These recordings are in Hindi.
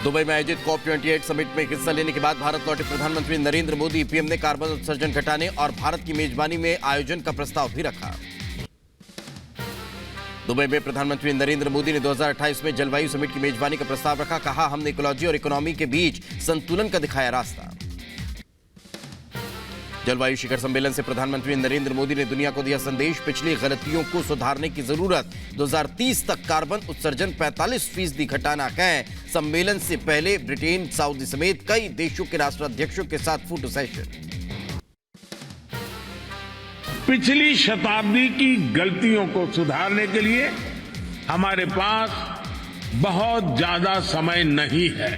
दुबई में आयोजित COP28 समिट में हिस्सा लेने के बाद भारत लौटे प्रधानमंत्री नरेंद्र मोदी। पीएम ने कार्बन उत्सर्जन घटाने और भारत की मेजबानी में आयोजन का प्रस्ताव भी रखा। दुबई में प्रधानमंत्री नरेंद्र मोदी ने 2028 में जलवायु समिट की मेजबानी का प्रस्ताव रखा। कहा, हमने इकोलॉजी और इकोनॉमी के बीच संतुलन का दिखाया रास्ता। जलवायु शिखर सम्मेलन से प्रधानमंत्री नरेंद्र मोदी ने दुनिया को दिया संदेश, पिछली गलतियों को सुधारने की जरूरत। 2030 तक कार्बन उत्सर्जन 45% घटाना है। सम्मेलन से पहले ब्रिटेन, सऊदी समेत कई देशों के राष्ट्राध्यक्षों के साथ फोटो सेशन। पिछली शताब्दी की गलतियों को सुधारने के लिए हमारे पास बहुत ज्यादा समय नहीं है।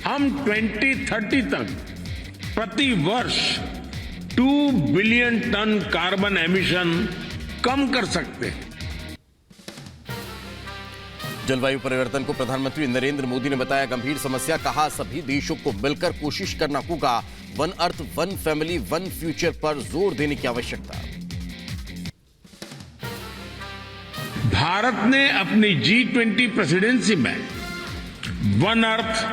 हम 2030 तक प्रति वर्ष 2 बिलियन टन कार्बन एमिशन कम कर सकते हैं। जलवायु परिवर्तन को प्रधानमंत्री नरेंद्र मोदी ने बताया गंभीर समस्या। कहा, सभी देशों को मिलकर कोशिश करना होगा। One earth, one family, one future पर जोर देने की आवश्यकता। भारत ने अपनी G20 प्रेसिडेंसी में one earth,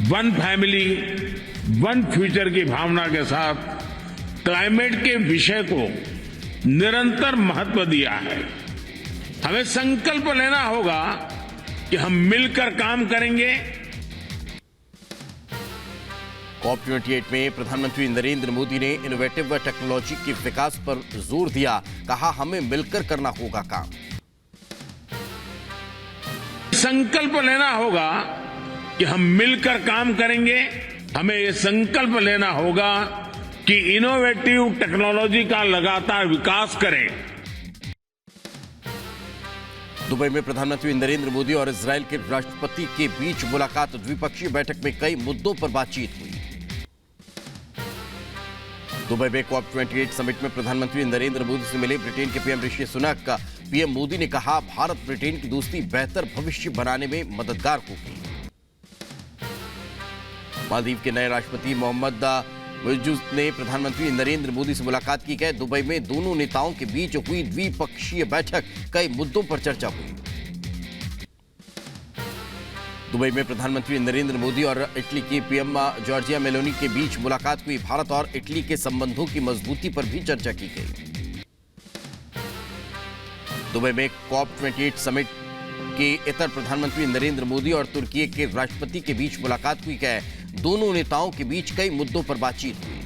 one family, one future की भावना के साथ क्लाइमेट के विषय को निरंतर महत्व दिया है। हमें संकल्प लेना होगा कि हम मिलकर काम करेंगे। COP28 में प्रधानमंत्री नरेंद्र मोदी ने इनोवेटिव टेक्नोलॉजी के विकास पर जोर दिया। कहा, हमें मिलकर करना होगा काम। संकल्प लेना होगा कि हम मिलकर काम करेंगे। हमें यह संकल्प लेना होगा कि इनोवेटिव टेक्नोलॉजी का लगातार विकास करें। दुबई में प्रधानमंत्री नरेंद्र मोदी और इजरायल के राष्ट्रपति के बीच मुलाकात। द्विपक्षीय बैठक में कई मुद्दों पर बातचीत हुई। दुबई में COP28 समिट में प्रधानमंत्री नरेंद्र मोदी से मिले ब्रिटेन के पीएम ऋषि सुनक। पीएम मोदी ने कहा, भारत ब्रिटेन की दोस्ती बेहतर भविष्य बनाने में मददगार होगी। मालदीव के नए राष्ट्रपति मोहम्मद मुइज़्ज़ ने प्रधानमंत्री नरेंद्र मोदी से मुलाकात की है। दुबई में दोनों नेताओं के बीच हुई द्विपक्षीय बैठक, कई मुद्दों पर चर्चा हुई। दुबई में प्रधानमंत्री नरेंद्र मोदी और इटली की पीएम जॉर्जिया मेलोनी के बीच मुलाकात हुई। भारत और इटली के संबंधों की मजबूती पर भी चर्चा की गई। दुबई में COP28 समिट के इतर प्रधानमंत्री नरेंद्र मोदी और तुर्की के राष्ट्रपति के बीच मुलाकात हुई है। दोनों नेताओं के बीच कई मुद्दों पर बातचीत हुई।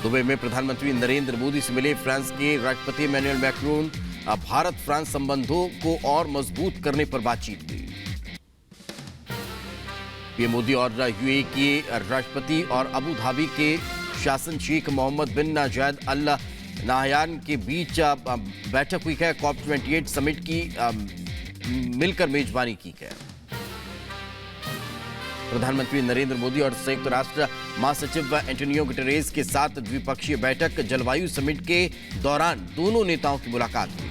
दुबई में प्रधानमंत्री नरेंद्र मोदी से मिले फ्रांस के राष्ट्रपति इमैनुअल मैक्रोन। भारत फ्रांस संबंधों को और मजबूत करने पर बातचीत हुई। पीएम मोदी और यूएई के राष्ट्रपति और अबू धाबी के शासन शेख मोहम्मद बिन जायद अल नाहयान के बीच बैठक हुई है। COP28 समिट की मिलकर मेजबानी की है। प्रधानमंत्री नरेंद्र मोदी और संयुक्त राष्ट्र महासचिव एंटोनियो गुटेरेस के साथ द्विपक्षीय बैठक। जलवायु समिट के दौरान दोनों नेताओं की मुलाकात हुई।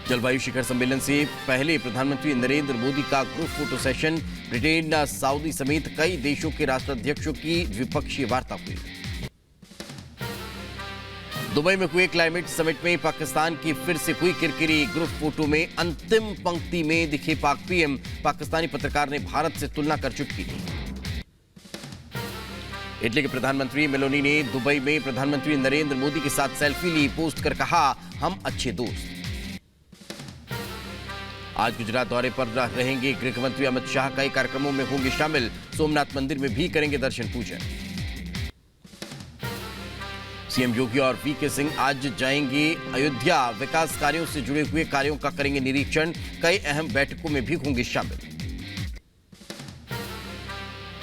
जलवायु शिखर सम्मेलन से पहले प्रधानमंत्री नरेंद्र मोदी का group photo session. Britain, Saudi समेत कई देशों के राष्ट्राध्यक्षों की द्विपक्षीय वार्ता हुई। दुबई में हुए क्लाइमेट समिट में पाकिस्तान की फिर से हुई किरकिरी। ग्रुप फोटो में अंतिम पंक्ति में दिखे पाक पीएम। पाकिस्तानी पत्रकार ने भारत से तुलना कर चुटकी दी। इटली के प्रधानमंत्री मेलोनी ने दुबई में प्रधानमंत्री नरेंद्र मोदी के साथ सेल्फी ली। पोस्ट कर कहा, हम अच्छे दोस्त। आज गुजरात दौरे पर रहेंगे गृह मंत्री अमित शाह। कई कार्यक्रमों में होंगे शामिल। सोमनाथ मंदिर में भी करेंगे दर्शन पूजन। सीएम योगी और वीके सिंह आज जाएंगे अयोध्या। विकास कार्यों से जुड़े हुए कार्यों का करेंगे निरीक्षण। कई अहम बैठकों में भी होंगे शामिल।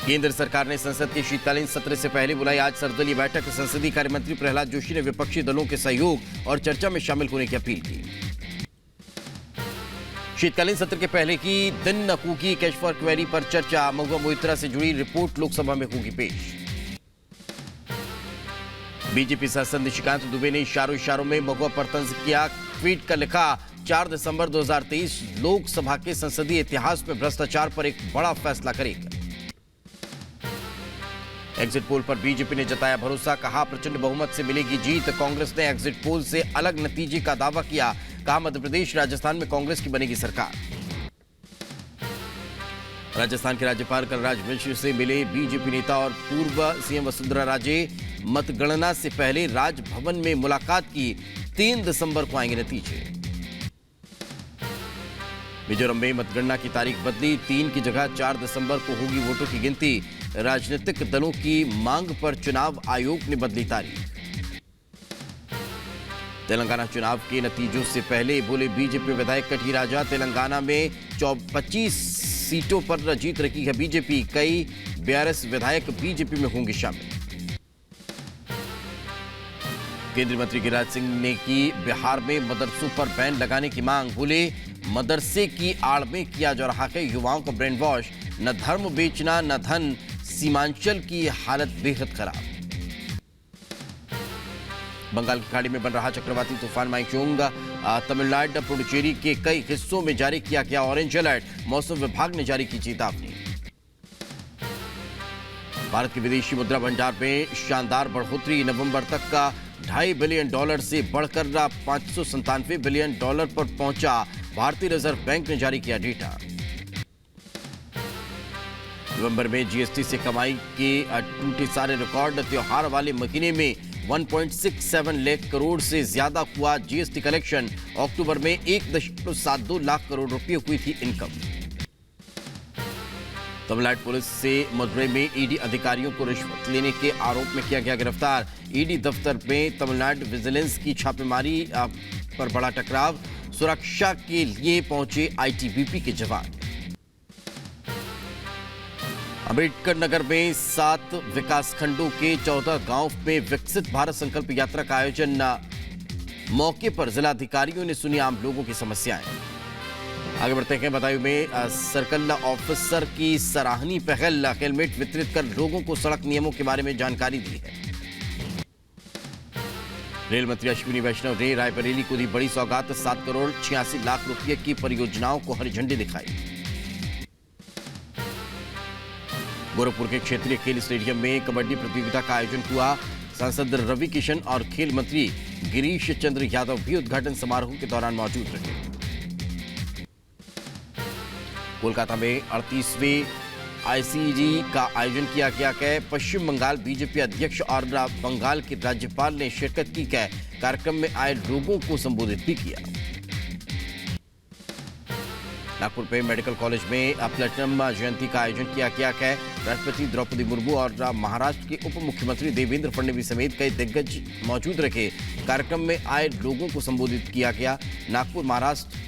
केंद्र सरकार ने संसद के शीतकालीन सत्र से पहले बुलाई आज सर्वदलीय बैठक। संसदीय कार्य मंत्री प्रहलाद जोशी ने विपक्षी दलों के सहयोग और चर्चा में शामिल होने की अपील की। शीतकालीन सत्र के पहले की दिन होगी कैश फॉर क्वेरी पर चर्चा। महुआ मोइत्रा से जुड़ी रिपोर्ट लोकसभा में होगी पेश। बीजेपी सांसद निशिकांत दुबे ने इशारों में महुआ पर तंज किया। ट्वीट कर लिखा, 4 दिसंबर 2023 लोकसभा के संसदीय इतिहास में भ्रष्टाचार पर एक बड़ा फैसला करेगा। एग्जिट पोल पर बीजेपी ने जताया भरोसा। कहा, प्रचंड बहुमत से मिलेगी जीत। कांग्रेस ने एग्जिट पोल से अलग नतीजे का दावा किया। कहा मध्य प्रदेश राजस्थान में कांग्रेस की बनेगी सरकार। राजस्थान के राज्यपाल कलराज मिश्र से मिले बीजेपी नेता और पूर्व सीएम वसुंधरा राजे। मतगणना से पहले राजभवन में मुलाकात की। 3 दिसंबर को आएंगे नतीजे। मिजोरम में मतगणना की तारीख बदली। 3 की जगह 4 दिसंबर को होगी वोटों की गिनती। राजनीतिक दलों की मांग पर चुनाव आयोग ने बदली तारीख। तेलंगाना चुनाव के नतीजों से पहले बोले बीजेपी विधायक कटी राजा। तेलंगाना में 25 सीटों पर जीत रखी है बीजेपी। कई बीआरएस विधायक बीजेपी में होंगे शामिल। केंद्रीय मंत्री गिरिराज सिंह ने की बिहार में मदरसों पर बैन लगाने की मांग। बोले मदरसे की आड़ में किया जा रहा है युवाओं का ब्रेन वॉश। न धर्म बेचना न धन। सीमांचल की हालत बेहद खराब। बंगाल की खाड़ी में बन रहा चक्रवाती तूफान माइचोंग। तमिलनाडु पुडुचेरी के कई हिस्सों में जारी किया गया ऑरेंज अलर्ट। मौसम विभाग ने जारी की चेतावनी। भारत के विदेशी मुद्रा भंडार में शानदार बढ़ोतरी। नवंबर तक का $2.5 बिलियन से बढ़कर $597 बिलियन पर पहुंचा। भारतीय रिजर्व बैंक ने जारी किया डेटा। नवंबर में जीएसटी से कमाई के टूटे सारे रिकॉर्ड। त्योहार वाले महीने में 1.67 लाख करोड़ से ज्यादा हुआ जीएसटी कलेक्शन। अक्टूबर में 1.72 लाख करोड़ रुपए हुई थी इनकम। तमिलनाडु पुलिस से मदुरई में ईडी अधिकारियों को रिश्वत लेने के आरोप में किया गया गिरफ्तार। ईडी दफ्तर में तमिलनाडु विजिलेंस की छापेमारी पर बड़ा टकराव। सुरक्षा के लिए पहुंचे आईटीबीपी के जवान। अम्बेडकर नगर में 7 विकासखंडों के 14 गांव में विकसित भारत संकल्प यात्रा का आयोजन। मौके पर जिलाधिकारियों ने सुनी आम लोगों की समस्याएं। आगे बढ़ते हैं। बदायूं में सर्कल ऑफिसर की सराहनीय पहल। हेलमेट वितरित कर लोगों को सड़क नियमों के बारे में जानकारी दी है। रेल मंत्री अश्विनी वैष्णव ने रायबरेली को दी बड़ी सौगात। 7 करोड़ 86 लाख रुपए की परियोजनाओं को हरी झंडी दिखाई। गोरखपुर के क्षेत्रीय खेल स्टेडियम में कबड्डी प्रतियोगिता का आयोजन हुआ। सांसद रवि किशन और खेल मंत्री गिरीश चंद्र यादव भी उद्घाटन समारोह के दौरान मौजूद रहे। कोलकाता में 38वें आईसीजी का आयोजन किया गया है। पश्चिम बंगाल बीजेपी अध्यक्ष और बंगाल के राज्यपाल ने शिरकत की है। कार्यक्रम में आए लोगों को संबोधित भी किया। नागपुर में मेडिकल कॉलेज में प्लेटिनम जयंती का आयोजन किया गया है। राष्ट्रपति द्रौपदी मुर्मू और महाराष्ट्र के उप मुख्यमंत्री देवेंद्र फडणवीस समेत कई दिग्गज मौजूद रहे। कार्यक्रम में आए लोगों को संबोधित किया गया। नागपुर महाराष्ट्र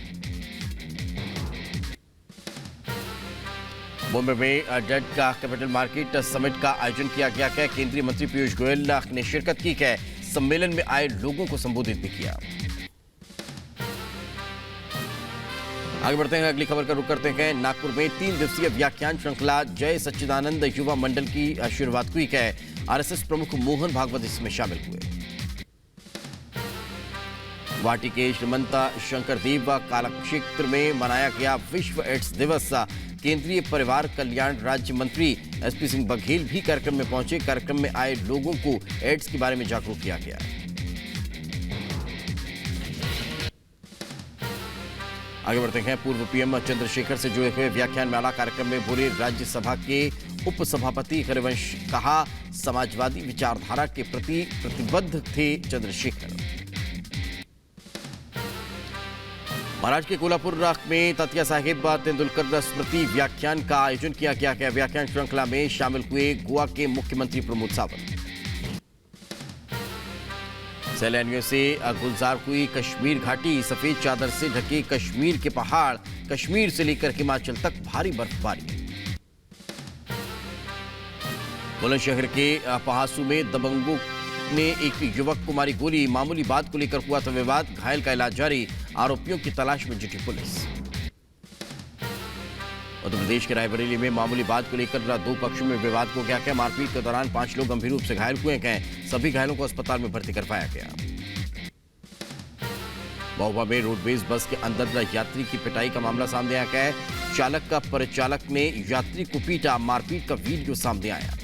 मुंबई में डेट का कैपिटल मार्केट समिट का आयोजन किया गया है। केंद्रीय मंत्री पीयूष गोयल ने शिरकत की है। सम्मेलन में आए लोगों को संबोधित भी किया। आगे बढ़ते हैं। अगली खबर का रुख करते हैं। नागपुर में 3 दिवसीय व्याख्यान श्रृंखला जय सच्चिदानंद युवा मंडल की शुरुआत हुई है। आरएसएस प्रमुख मोहन भागवत इसमें शामिल हुए। गुवाहाटी के श्रीमंत शंकरदेव कलाक्षेत्र में मनाया गया विश्व एड्स दिवस। केंद्रीय परिवार कल्याण राज्य मंत्री एसपी सिंह बघेल भी कार्यक्रम में पहुंचे। कार्यक्रम में आए लोगों को एड्स के बारे में जागरूक किया गया। आगे बढ़ते हैं। पूर्व पीएम चंद्रशेखर से जुड़े हुए व्याख्यान माला कार्यक्रम में बोले राज्यसभा के उपसभापति हरिवंश। कहा समाजवादी विचारधारा के प्रति प्रतिबद्ध थे चंद्रशेखर। महाराष्ट्र के कोल्हापुर में तात्या साहेब तेंदुलकर स्मृति व्याख्यान का आयोजन किया गया है। व्याख्यान श्रृंखला में शामिल हुए गोवा के मुख्यमंत्री प्रमोद सावंत। सैलानियों से गुलजार हुई कश्मीर घाटी। सफेद चादर से ढके कश्मीर के पहाड़। कश्मीर से लेकर हिमाचल तक भारी बर्फबारी। बुलंदशहर के पहासू में दबंगों ने एक युवक को मारी गोली। मामूली बात को लेकर हुआ था विवाद। घायल का इलाज जारी। आरोपियों की तलाश में जुटी पुलिस। उत्तर प्रदेश के रायबरेली में मामूली बात को लेकर 2 पक्षों में विवाद हो गया है। मारपीट के दौरान 5 लोग गंभीर रूप से घायल हुए हैं। सभी घायलों को अस्पताल में भर्ती करवाया गया। महुआ में रोडवेज बस के अंदर यात्री की पिटाई का मामला सामने आया है। चालक का परिचालक ने यात्री को पीटा। मारपीट का वीडियो सामने आया।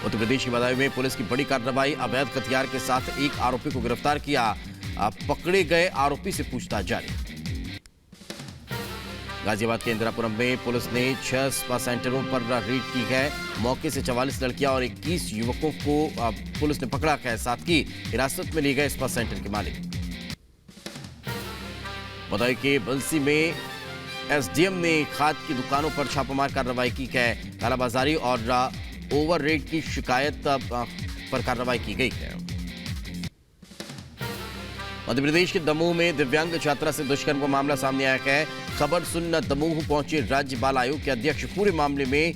उत्तर प्रदेश की बदायूं में पुलिस की बड़ी कार्रवाई, अवैध हथियार के साथ एक आरोपी को गिरफ्तार किया। पकड़े गए आरोपी से पूछताछ जारी। गाजियाबाद के इंदिरापुरम में पुलिस ने 6 स्पा सेंटरों पर रेड की है। मौके से 44 लड़कियां और 21 युवकों को पुलिस ने पकड़ा है। साथ ही हिरासत में लिए गए स्पा सेंटर के मालिक। बदायूं के बंसी में एसडीएम ने खाद की दुकानों पर छापामार कार्रवाई की है। कालाबाजारी और ओवर रेट की शिकायत पर कार्रवाई की गई है। मध्य प्रदेश के दमोह में दिव्यांग छात्रा से दुष्कर्म का मामला सामने आया है। खबर सुनने दमोह पहुंचे राज्य बाल आयोग के अध्यक्ष पूरे मामले में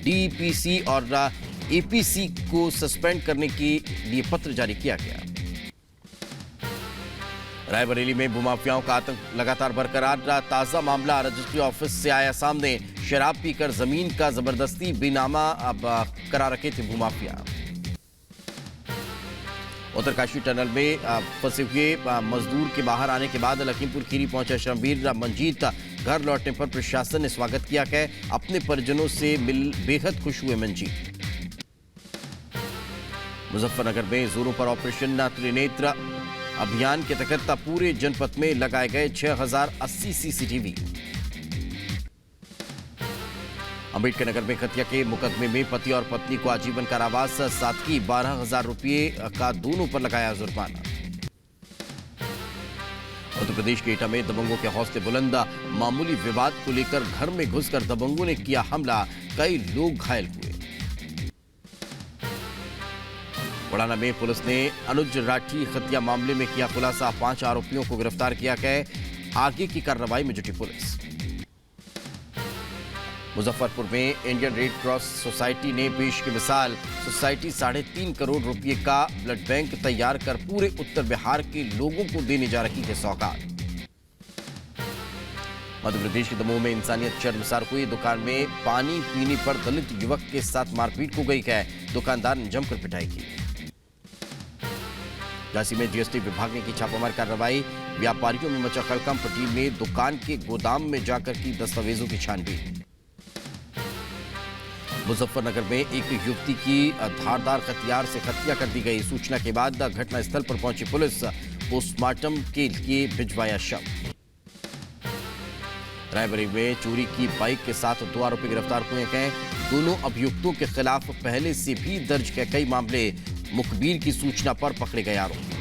डीपीसी और एपीसी को सस्पेंड करने के लिए पत्र जारी किया गया। रायबरेली में भूमाफियाओं का आतंक लगातार बरकरार। ताजा मामला रजिस्ट्री ऑफिस से आया सामने। शराब पीकर जमीन का जबरदस्ती बेनामा करा रखे थे भूमाफिया। उत्तरकाशी टनल में फंसे हुए मजदूर के बाहर आने के बाद लखीमपुर खीरी पहुंचे श्रमवीर मंजीत। घर लौटने पर प्रशासन ने स्वागत किया है। अपने परिजनों से मिल बेहद खुश हुए मंजीत। मुजफ्फरनगर में जोरों पर ऑपरेशन त्रिनेत्र अभियान के तहत पूरे जनपद में लगाए गए 6080 सीसीटीवी। अंबेडकर नगर में हत्या के मुकदमे में पति और पत्नी को आजीवन कारावास, साथ ही 12,000 रुपये का दोनों पर लगाया जुर्माना। उत्तर प्रदेश के एटा में दबंगों के हौसले बुलंद। मामूली विवाद को लेकर घर में घुसकर दबंगों ने किया हमला, कई लोग घायल हुए। बुढ़ाना में पुलिस ने अनुज राठी हत्या मामले में किया खुलासा। 5 आरोपियों को गिरफ्तार किया गया। आगे की कार्रवाई में जुटी पुलिस। मुजफ्फरपुर में इंडियन रेड क्रॉस सोसाइटी ने पेश की मिसाल। सोसाइटी 3.5 करोड़ रुपए का ब्लड बैंक तैयार कर पूरे उत्तर बिहार के लोगों को देने जा रही है सौगात। मध्य प्रदेश के दमोह में इंसानियत शर्मसार हुई। दुकान में पानी पीने पर दलित युवक के साथ मारपीट हो गई है। दुकानदार ने जमकर पिटाई की। झांसी में जीएसटी विभाग ने की छापामार कार्रवाई। व्यापारियों में मचा हड़कंप। टीम ने दुकान के गोदाम में जाकर की दस्तावेजों की छानबीन। मुजफ्फरनगर में एक युवती की धारदार हथियार से हत्या कर दी गई। सूचना के बाद घटनास्थल पर पहुंची पुलिस। पोस्टमार्टम के लिए भिजवाया शव। रायबरेली में चोरी की बाइक के साथ 2 आरोपी गिरफ्तार हुए हैं। दोनों अभियुक्तों के खिलाफ पहले से भी दर्ज है कई मामले। मुखबिर की सूचना पर पकड़े गए आरोपी।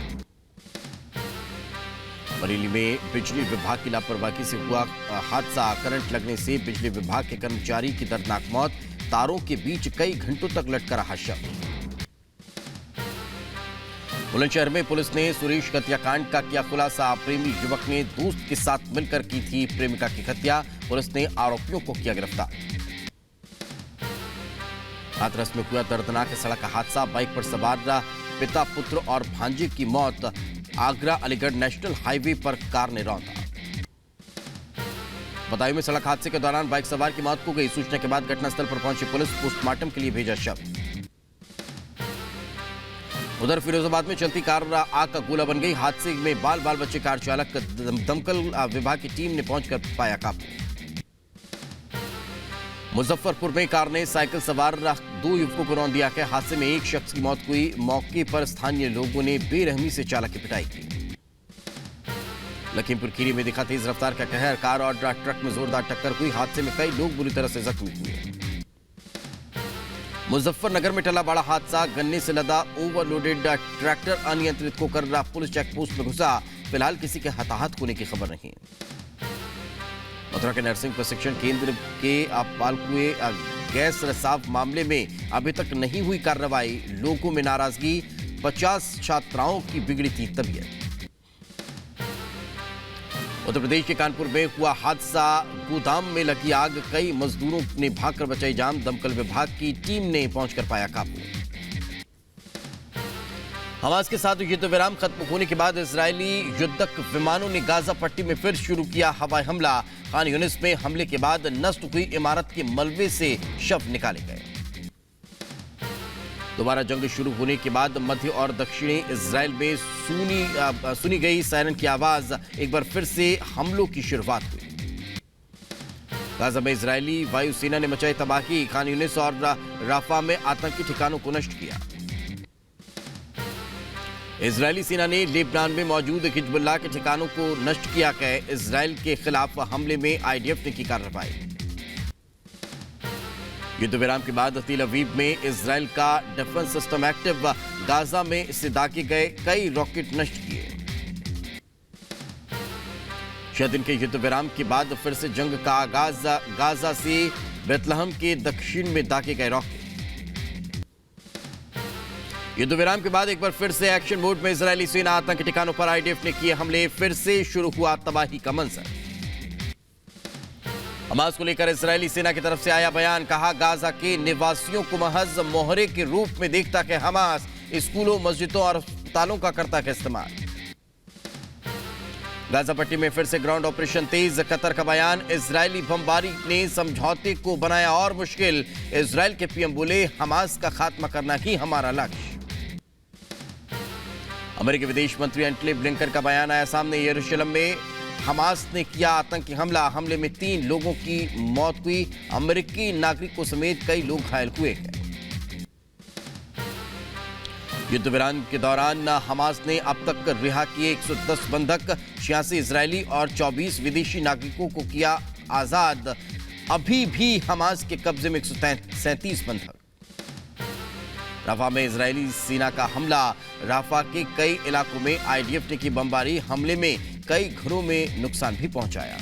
बरेली में बिजली विभाग की लापरवाही से हुआ हादसा। करंट लगने से बिजली विभाग के कर्मचारी की दर्दनाक मौत। तारों के बीच कई घंटों तक लटका रहा शव। बुलंदशहर में पुलिस ने सुरेश हत्याकांड का किया खुलासा। प्रेमी युवक ने दोस्त के साथ मिलकर की थी प्रेमिका की हत्या। पुलिस ने आरोपियों को किया गिरफ्तार। हाथरस में हुआ दर्दनाक सड़क हादसा। बाइक पर सवार पिता, पुत्र और भांजे की मौत। आगरा अलीगढ़ नेशनल हाईवे पर कार ने रौंदा। बदायूं में सड़क हादसे के दौरान बाइक सवार की मौत हो गई। सूचना के बाद घटनास्थल पर पहुंची पुलिस। पोस्टमार्टम के लिए भेजा शव। उधर फिरोजाबाद में चलती कार आग का गोला बन गई। हादसे में बाल बच्चे कार चालक दमकल विभाग की टीम ने पहुंचकर पाया काबू। मुजफ्फरपुर में कार ने साइकिल सवार 2 युवकों को रौंद दिया है। हादसे में एक शख्स की मौत हुई। मौके पर स्थानीय लोगों ने बेरहमी से चालक की पिटाई की। लखीमपुर खीरी में दिखा तेज रफ्तार का कहर। कार और ट्रक में जोरदार टक्कर हुई। हादसे में कई लोग बुरी तरह से जख्मी हुए। मुजफ्फरनगर में टला बड़ा हादसा। गन्ने से लदा ओवरलोडेड ट्रैक्टर अनियंत्रित होकर पुलिस चेक पोस्ट में घुसा। फिलहाल किसी के हताहत होने की खबर नहीं। मथुरा के नर्सिंग प्रशिक्षण केंद्र के पालकुए गैस रिसाव मामले में अभी तक नहीं हुई कार्रवाई। लोगों में नाराजगी। 50 छात्राओं की बिगड़ी थी तबीयत। उत्तर प्रदेश के कानपुर में हुआ हादसा। गोदाम में लगी आग। कई मजदूरों ने भागकर बचाई जान। दमकल विभाग की टीम ने पहुंचकर पाया काबू। हमास के साथ युद्ध विराम खत्म होने के बाद इजरायली युद्धक विमानों ने गाजा पट्टी में फिर शुरू किया हवाई हमला। खान यूनिस में हमले के बाद नष्ट हुई इमारत के मलबे से शव निकाले गए। दोबारा जंग शुरू होने के बाद मध्य और दक्षिणी इजराइल में सुनी गई सायरन की आवाज। एक बार फिर से हमलों की शुरुआत हुई। गाजा में इजरायली वायुसेना ने मचाई तबाही, खान यूनिस और राफा में आतंकी ठिकानों को नष्ट किया। इजरायली सेना ने लेबनान में मौजूद हिजबुल्लाह के ठिकानों को नष्ट किया। इजरायल के खिलाफ हमले में आईडीएफ ने की कार्रवाई। युद्ध विराम के बाद तेल अवीव में इजरायल का डिफेंस सिस्टम एक्टिव, गाजा में इससे दागे गए कई रॉकेट नष्ट किए। 6 दिन के युद्ध विराम के बाद फिर से जंग का आगाज, गाजा से बेतलहम के दक्षिण में दागे गए रॉकेट। युद्ध विराम के बाद एक बार फिर से एक्शन मोड में इजरायली सेना, आतंकी ठिकानों पर आईडीएफ ने किए हमले, फिर से शुरू हुआ तबाही का मंजर। हमास को लेकर इजरायली सेना की तरफ से आया बयान, कहा गाजा के निवासियों को महज मोहरे के रूप में देखता है हमास, स्कूलों, मस्जिदों और अस्पतालों का करता है इस्तेमाल। गाजा पट्टी में फिर से ग्राउंड ऑपरेशन तेज, कतर का बयान, इजरायली बमबारी ने समझौते को बनाया और मुश्किल। इजरायल के पीएम बोले, हमास का खात्मा करना ही हमारा लक्ष्य। अमेरिकी विदेश मंत्री एंटनी ब्लिंकन का बयान आया सामने, यरूशलेम में हमास ने किया आतंकी हमला, हमले में 3 लोगों की मौत हुई, अमेरिकी नागरिकों समेत कई लोग घायल हुए हैं। युद्ध विराम के दौरान हमास ने अब तक रिहा किए 110 बंधक, 86 इजरायली और 24 विदेशी नागरिकों को किया आजाद। अभी भी हमास के कब्जे में 137 बंधक। राफा में इजरायली सेना का हमला, राफा के कई इलाकों में आईडीएफ ने की बमबारी, हमले में कई घरों में नुकसान भी पहुंचाया।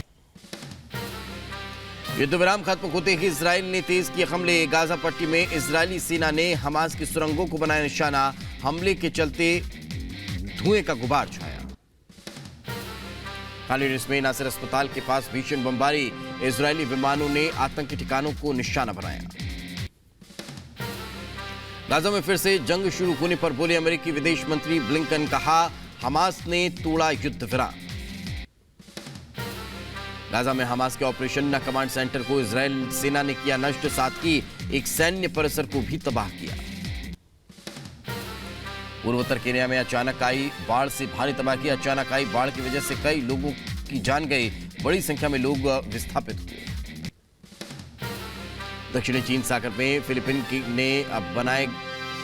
युद्ध विराम खत्म होते ही इजरायल ने तेज किए हमले, गाजा पट्टी में इजरायली सेना ने हमास की सुरंगों को बनाया निशाना, हमले के चलते धुएं का गुबार छाया। खान यूनिस में नासिर अस्पताल के पास भीषण बमबारी, इजरायली विमानों ने आतंकी ठिकानों को निशाना बनाया। गाजा में फिर से जंग शुरू होने पर बोले अमेरिकी विदेश मंत्री ब्लिंकन, कहा हमास ने तोड़ा युद्ध विराम। गाजा में हमास के ऑपरेशन कमांड सेंटर को इजरायल सेना ने किया नष्ट, साथ ही एक सैन्य परिसर को भी तबाह किया। पूर्वोत्तर केन्या में अचानक आई बाढ़ से भारी तबाही, अचानक आई बाढ़ की वजह से कई लोगों की जान गई, बड़ी संख्या में लोग विस्थापित हुए। दक्षिणी चीन सागर में फिलीपीन ने बनाए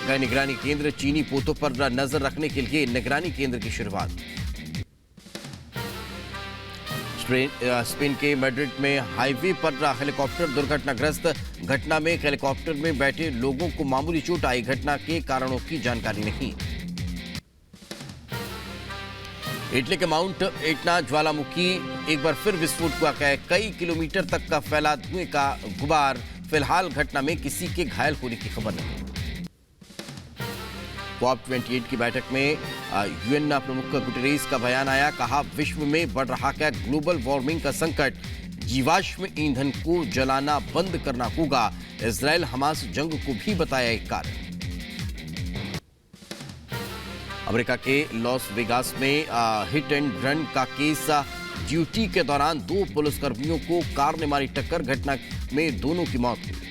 गए निगरानी केंद्र, चीनी पोतों पर नजर रखने के लिए निगरानी केंद्र की शुरुआत। स्पेन के मैड्रिड में हाईवे पर हेलीकॉप्टर दुर्घटनाग्रस्त, घटना में हेलीकॉप्टर में बैठे लोगों को मामूली चोट आई, घटना के कारणों की जानकारी नहीं। इटली के माउंट एटना ज्वालामुखी एक बार फिर विस्फोट हुआ, कई किलोमीटर तक का फैला धुएं का गुबार, फिलहाल घटना में किसी के घायल होने की खबर नहीं। COP28 की बैठक में यूएन प्रमुख गुटेरेस का बयान आया, कहा विश्व में बढ़ रहा है ग्लोबल वार्मिंग का संकट, जीवाश्म ईंधन को जलाना बंद करना होगा। इजरायल हमास जंग को भी बताया एक कारण। अमेरिका के लॉस वेगास में हिट एंड रन का केस, ड्यूटी के दौरान 2 पुलिसकर्मियों को कार ने मारी टक्कर, घटना में दोनों की मौत हुई।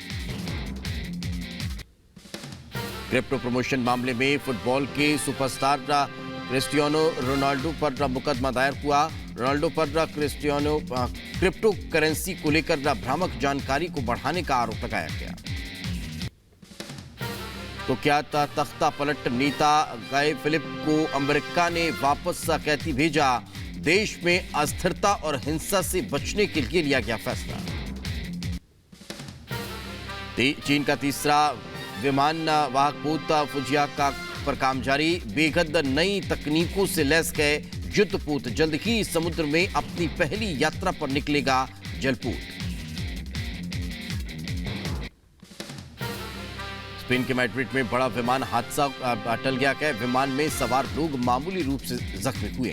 क्रिप्टो प्रमोशन मामले में फुटबॉल के सुपरस्टार क्रिस्टियानो रोनाल्डो पर मुकदमा दायर हुआ। रोनाल्डो पर क्रिप्टो करेंसी को लेकर भ्रामक जानकारी को बढ़ाने का आरोप लगाया गया। तो क्या तख्ता पलट नेता गाय फिलिप को अमेरिका ने वापस कहती भेजा, देश में अस्थिरता और हिंसा से बचने के लिए लिया गया फैसला। चीन का तीसरा विमान वाहक पोत फुजियाका पर काम जारी, बेहद नई तकनीकों से लैस है युद्धपोत, जल्द ही समुद्र में अपनी पहली यात्रा पर निकलेगा जलपोत। स्पेन के मैड्रिड में बड़ा विमान हादसा टल गया, विमान में सवार लोग मामूली रूप से जख्मी हुए।